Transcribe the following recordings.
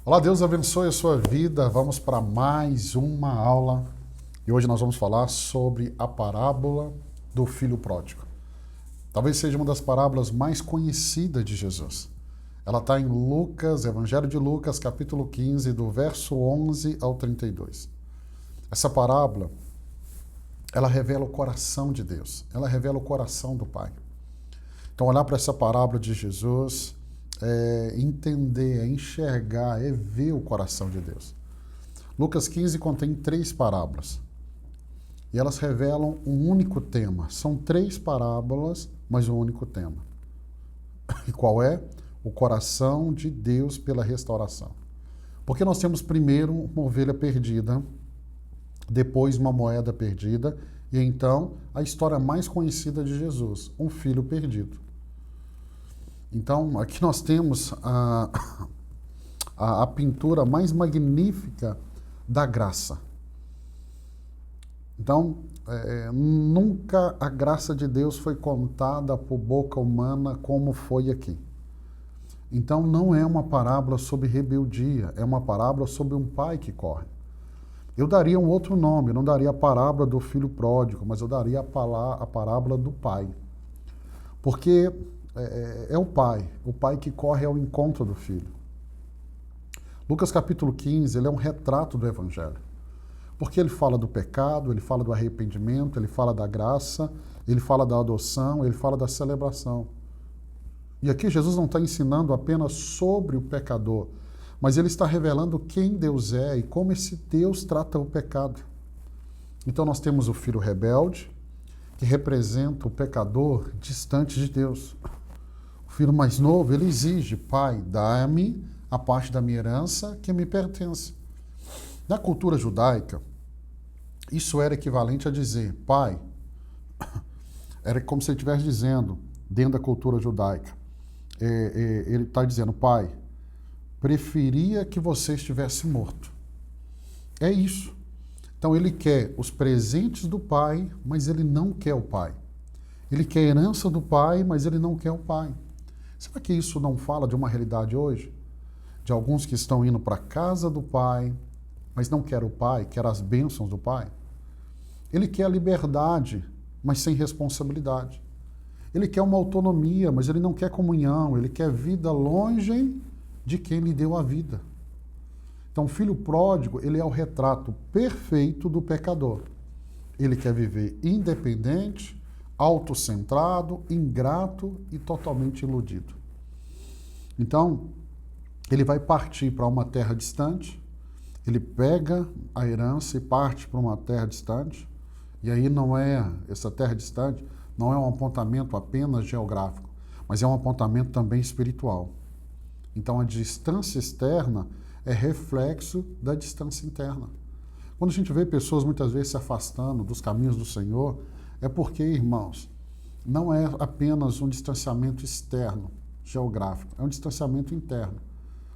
Olá, Deus abençoe a sua vida. Vamos para mais uma aula e hoje nós vamos falar sobre a parábola do filho pródigo. Talvez seja uma das parábolas mais conhecidas de Jesus. Ela está em Lucas, Evangelho de Lucas, capítulo 15, do verso 11 ao 32. Essa parábola, ela revela o coração de Deus, ela revela o coração do Pai. Então, olhar para essa parábola de Jesus é entender, é enxergar, é ver o coração de Deus. Lucas 15 contém 3 parábolas e elas revelam um único tema. São 3 parábolas, mas um único tema. E qual é? O coração de Deus pela restauração. Porque nós temos primeiro uma ovelha perdida, depois uma moeda perdida e então a história mais conhecida de Jesus, um filho perdido. Então, aqui nós temos a pintura mais magnífica da graça. Então, nunca a graça de Deus foi contada por boca humana como foi aqui. Então, não é uma parábola sobre rebeldia, é uma parábola sobre um pai que corre. Eu daria um outro nome, não daria a parábola do filho pródigo, mas eu daria a parábola do pai. Porque é o pai que corre ao encontro do filho. Lucas capítulo 15, ele é um retrato do Evangelho. Porque ele fala do pecado, ele fala do arrependimento, ele fala da graça, ele fala da adoção, ele fala da celebração. E aqui Jesus não está ensinando apenas sobre o pecador, mas ele está revelando quem Deus é e como esse Deus trata o pecado. Então nós temos o filho rebelde, que representa o pecador distante de Deus. O filho mais novo, ele exige: pai, dá-me a parte da minha herança que me pertence. Na cultura judaica, isso era equivalente a dizer: pai, era como se ele estivesse dizendo, dentro da cultura judaica, ele está dizendo: pai, preferia que você estivesse morto. É isso. Então ele quer os presentes do pai, mas ele não quer o pai. Ele quer a herança do pai, mas ele não quer o pai. Será que isso não fala de uma realidade hoje? De alguns que estão indo para a casa do pai, mas não quer o pai, quer as bênçãos do pai? Ele quer a liberdade, mas sem responsabilidade. Ele quer uma autonomia, mas ele não quer comunhão, ele quer vida longe de quem lhe deu a vida. Então, o filho pródigo, ele é o retrato perfeito do pecador. Ele quer viver independente, autocentrado, ingrato e totalmente iludido. Então, ele vai partir para uma terra distante, ele pega a herança e parte para uma terra distante, e aí essa terra distante não é um apontamento apenas geográfico, mas é um apontamento também espiritual. Então, a distância externa é reflexo da distância interna. Quando a gente vê pessoas muitas vezes se afastando dos caminhos do Senhor, é porque, irmãos, não é apenas um distanciamento externo, geográfico, é um distanciamento interno.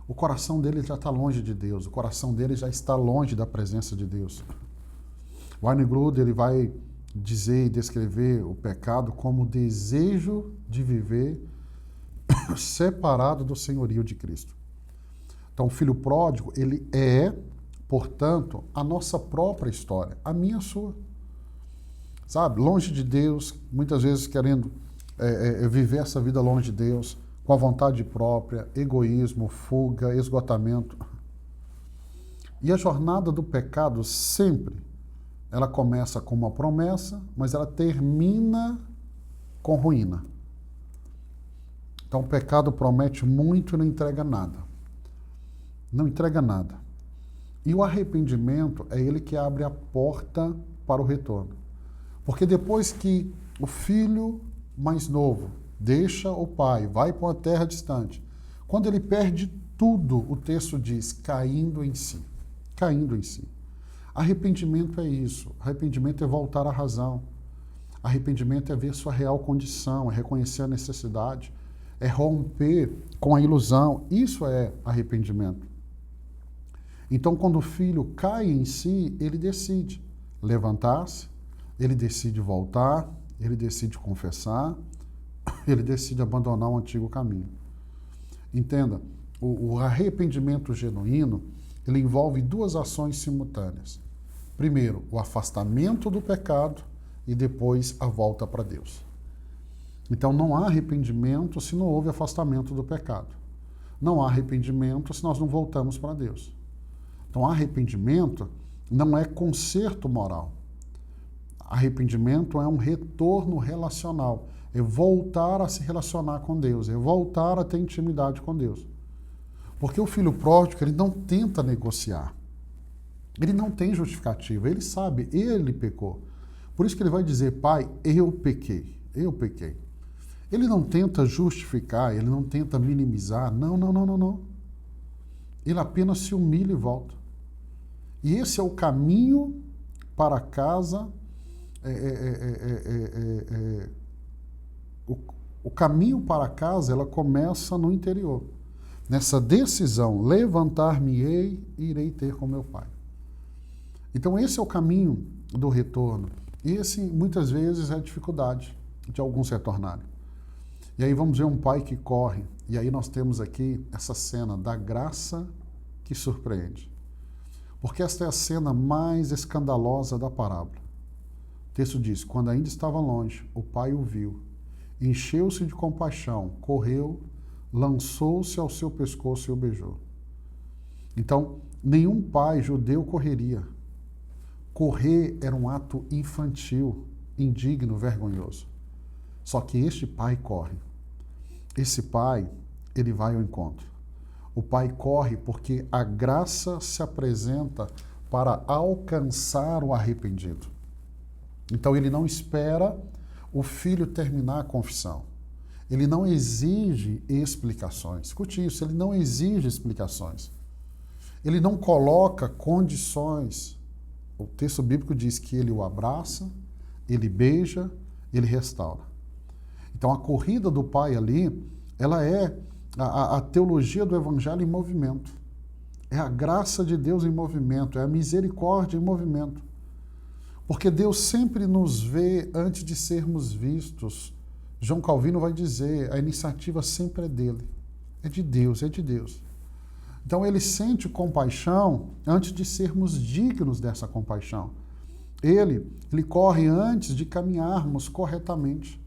O coração dele já está longe de Deus, o coração dele já está longe da presença de Deus. Wayne Grudem, ele vai dizer e descrever o pecado como o desejo de viver separado do senhorio de Cristo. Então, o filho pródigo, ele é, portanto, a nossa própria história, a minha e a sua. Sabe, longe de Deus, muitas vezes querendo viver essa vida longe de Deus, com a vontade própria, egoísmo, fuga, esgotamento. E a jornada do pecado sempre, ela começa com uma promessa, mas ela termina com ruína. Então o pecado promete muito e não entrega nada. Não entrega nada. E o arrependimento é ele que abre a porta para o retorno. Porque depois que o filho mais novo deixa o pai, vai para uma terra distante, quando ele perde tudo, o texto diz, caindo em si. Caindo em si. Arrependimento é isso. Arrependimento é voltar à razão. Arrependimento é ver sua real condição, é reconhecer a necessidade, é romper com a ilusão. Isso é arrependimento. Então, quando o filho cai em si, ele decide levantar-se, ele decide voltar, ele decide confessar, ele decide abandonar o antigo caminho. Entenda, O arrependimento genuíno, ele envolve duas ações simultâneas. Primeiro, o afastamento do pecado e depois a volta para Deus. Então não há arrependimento se não houve afastamento do pecado. Não há arrependimento se nós não voltamos para Deus. Então arrependimento não é conserto moral. Arrependimento é um retorno relacional. É voltar a se relacionar com Deus, é voltar a ter intimidade com Deus. Porque o filho pródigo, ele não tenta negociar. Ele não tem justificativa, ele sabe, ele pecou. Por isso que ele vai dizer, pai, eu pequei, eu pequei. Ele não tenta justificar, ele não tenta minimizar, não. Ele apenas se humilha e volta. E esse é o caminho para casa, o caminho para casa, ela começa no interior. Nessa decisão, levantar-me-ei e irei ter com meu pai. Então esse é o caminho do retorno. E esse, muitas vezes, é a dificuldade de alguns retornarem. E aí vamos ver um pai que corre. E aí nós temos aqui essa cena da graça que surpreende. Porque esta é a cena mais escandalosa da parábola. O texto diz, quando ainda estava longe, o pai o viu, encheu-se de compaixão, correu, lançou-se ao seu pescoço e o beijou. Então, nenhum pai judeu correria. Correr era um ato infantil, indigno, vergonhoso. Só que este pai corre. Esse pai, ele vai ao encontro. O pai corre porque a graça se apresenta para alcançar o arrependido. Então ele não espera o filho terminar a confissão. Ele não exige explicações. Escute isso, ele não exige explicações. Ele não coloca condições. O texto bíblico diz que ele o abraça, ele beija, ele restaura. Então a corrida do pai ali, ela é a teologia do evangelho em movimento. É a graça de Deus em movimento, é a misericórdia em movimento. Porque Deus sempre nos vê antes de sermos vistos. João Calvino vai dizer, a iniciativa sempre é dele. É de Deus, é de Deus. Então ele sente compaixão antes de sermos dignos dessa compaixão. Ele corre antes de caminharmos corretamente.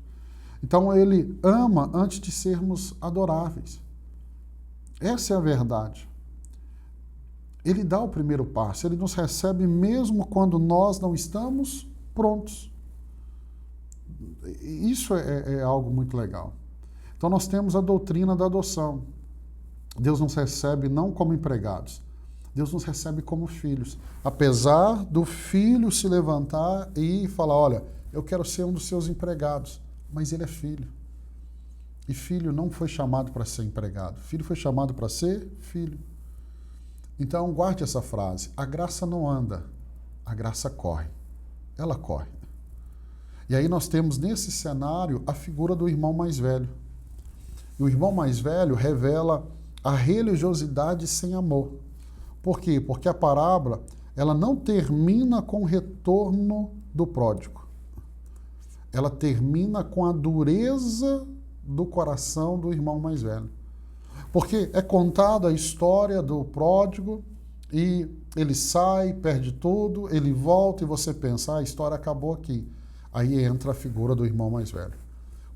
Então ele ama antes de sermos adoráveis. Essa é a verdade. Ele dá o primeiro passo, ele nos recebe mesmo quando nós não estamos prontos. Isso é algo muito legal. Então nós temos a doutrina da adoção. Deus nos recebe não como empregados, Deus nos recebe como filhos. Apesar do filho se levantar e falar, olha, eu quero ser um dos seus empregados, mas ele é filho. E filho não foi chamado para ser empregado, filho foi chamado para ser filho. Então guarde essa frase, a graça não anda, a graça corre, ela corre. E aí nós temos nesse cenário a figura do irmão mais velho. E o irmão mais velho revela a religiosidade sem amor. Por quê? Porque a parábola, ela não termina com o retorno do pródigo. Ela termina com a dureza do coração do irmão mais velho. Porque é contada a história do pródigo e ele sai, perde tudo, ele volta e você pensa, a história acabou aqui. Aí entra a figura do irmão mais velho.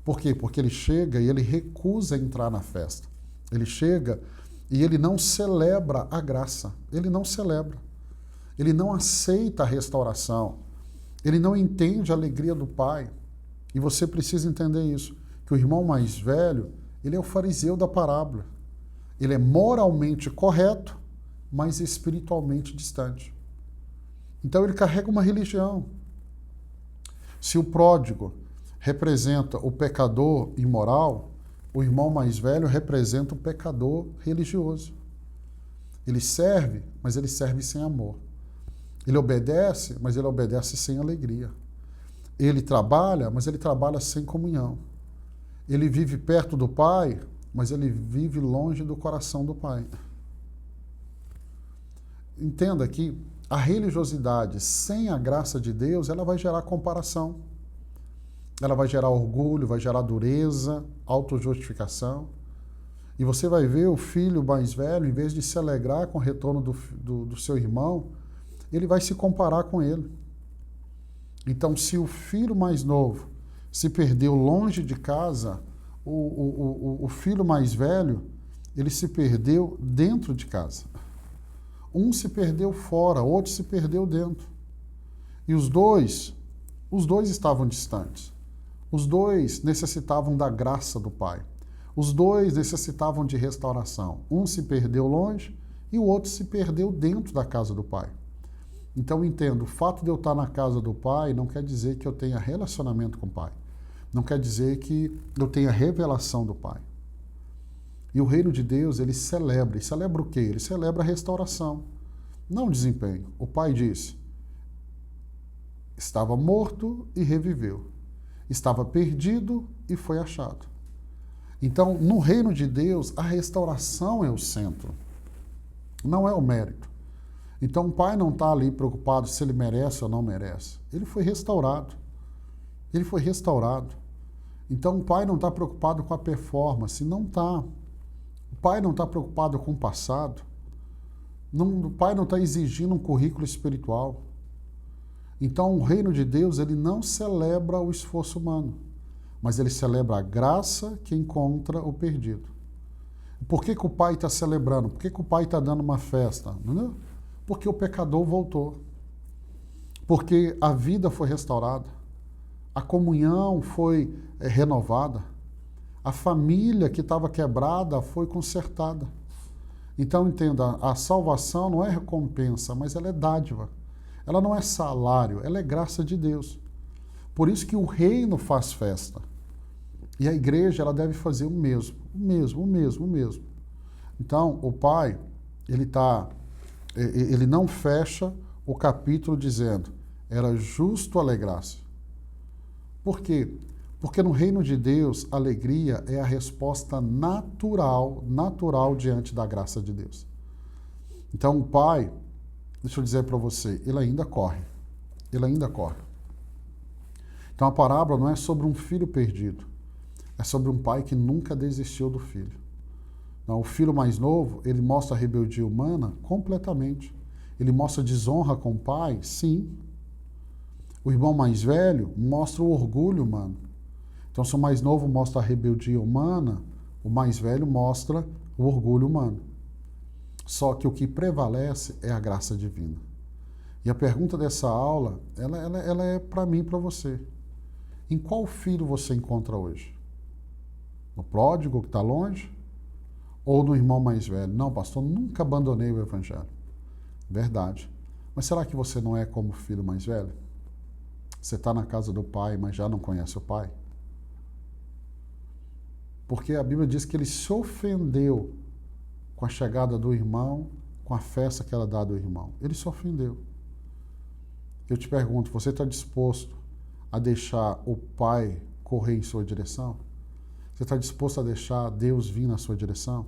Por quê? Porque ele chega e ele recusa entrar na festa. Ele chega e ele não celebra a graça. Ele não celebra. Ele não aceita a restauração. Ele não entende a alegria do Pai. E você precisa entender isso. Que o irmão mais velho, ele é o fariseu da parábola. Ele é moralmente correto, mas espiritualmente distante. Então ele carrega uma religião. Se o pródigo representa o pecador imoral, o irmão mais velho representa o pecador religioso. Ele serve, mas ele serve sem amor. Ele obedece, mas ele obedece sem alegria. Ele trabalha, mas ele trabalha sem comunhão. Ele vive perto do Pai, mas ele vive longe do coração do Pai. Entenda que a religiosidade sem a graça de Deus, ela vai gerar comparação. Ela vai gerar orgulho, vai gerar dureza, autojustificação. E você vai ver o filho mais velho, em vez de se alegrar com o retorno do seu irmão, ele vai se comparar com ele. Então, se o filho mais novo se perdeu longe de casa, o filho mais velho, ele se perdeu dentro de casa. Um se perdeu fora, outro se perdeu dentro. E os dois estavam distantes. Os dois necessitavam da graça do Pai. Os dois necessitavam de restauração. Um se perdeu longe e o outro se perdeu dentro da casa do Pai. Então, entendo, o fato de eu estar na casa do Pai não quer dizer que eu tenha relacionamento com o Pai. Não quer dizer que eu tenha revelação do Pai. E o reino de Deus, ele celebra. E celebra o quê? Ele celebra a restauração, não o desempenho. O Pai disse, estava morto e reviveu. Estava perdido e foi achado. Então, no reino de Deus, a restauração é o centro, não é o mérito. Então, o Pai não está ali preocupado se ele merece ou não merece. Ele foi restaurado. Ele foi restaurado. Então, o Pai não está preocupado com a performance. Não está. O Pai não está preocupado com o passado. O Pai não está exigindo um currículo espiritual. Então, o reino de Deus, ele não celebra o esforço humano, mas ele celebra a graça que encontra o perdido. Por que o Pai está celebrando? Por que o Pai está dando uma festa? Entendeu? Porque o pecador voltou. Porque a vida foi restaurada. A comunhão foi renovada. A família que estava quebrada foi consertada. Então, entenda, a salvação não é recompensa, mas ela é dádiva. Ela não é salário, ela é graça de Deus. Por isso que o reino faz festa. E a igreja, ela deve fazer o mesmo. O mesmo. Então, o Pai, ele não fecha o capítulo dizendo, era justo alegrar-se. Por quê? Porque no reino de Deus, a alegria é a resposta natural diante da graça de Deus. Então, o Pai, deixa eu dizer para você, ele ainda corre. Então, a parábola não é sobre um filho perdido, é sobre um pai que nunca desistiu do filho. Não, o filho mais novo, ele mostra a rebeldia humana completamente. Ele mostra desonra com o pai? Sim. O irmão mais velho mostra o orgulho humano. Então, se o mais novo mostra a rebeldia humana, o mais velho mostra o orgulho humano. Só que o que prevalece é a graça divina. E a pergunta dessa aula, ela é para mim e para você. Em qual filho você encontra hoje? No pródigo que está longe? Ou no irmão mais velho? Não, pastor, nunca abandonei o evangelho. Verdade. Mas será que você não é como o filho mais velho? Você está na casa do pai, mas já não conhece o pai? Porque a Bíblia diz que ele se ofendeu com a chegada do irmão, com a festa que era dada ao irmão. Ele se ofendeu. Eu te pergunto, você está disposto a deixar o pai correr em sua direção? Você está disposto a deixar Deus vir na sua direção?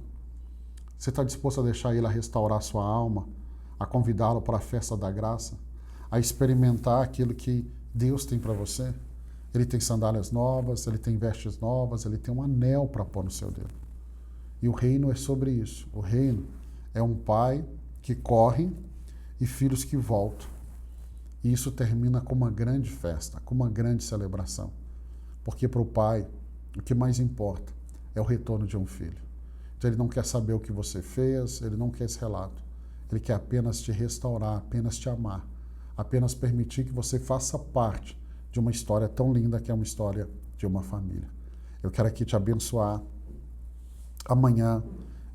Você está disposto a deixar ele a restaurar sua alma, a convidá-lo para a festa da graça, a experimentar aquilo que Deus tem para você? Ele tem sandálias novas, ele tem vestes novas, ele tem um anel para pôr no seu dedo. E o reino é sobre isso. O reino é um pai que corre e filhos que voltam. E isso termina com uma grande festa, com uma grande celebração. Porque para o pai, o que mais importa é o retorno de um filho. Então ele não quer saber o que você fez, ele não quer esse relato. Ele quer apenas te restaurar, apenas te amar, apenas permitir que você faça parte de uma história tão linda que é uma história de uma família. Eu quero aqui te abençoar. Amanhã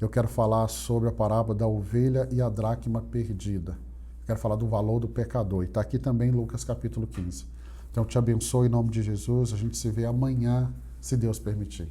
eu quero falar sobre a parábola da ovelha e a dracma perdida. Eu quero falar do valor do pecador. E está aqui também Lucas capítulo 15. Então eu te abençoo em nome de Jesus. A gente se vê amanhã, se Deus permitir.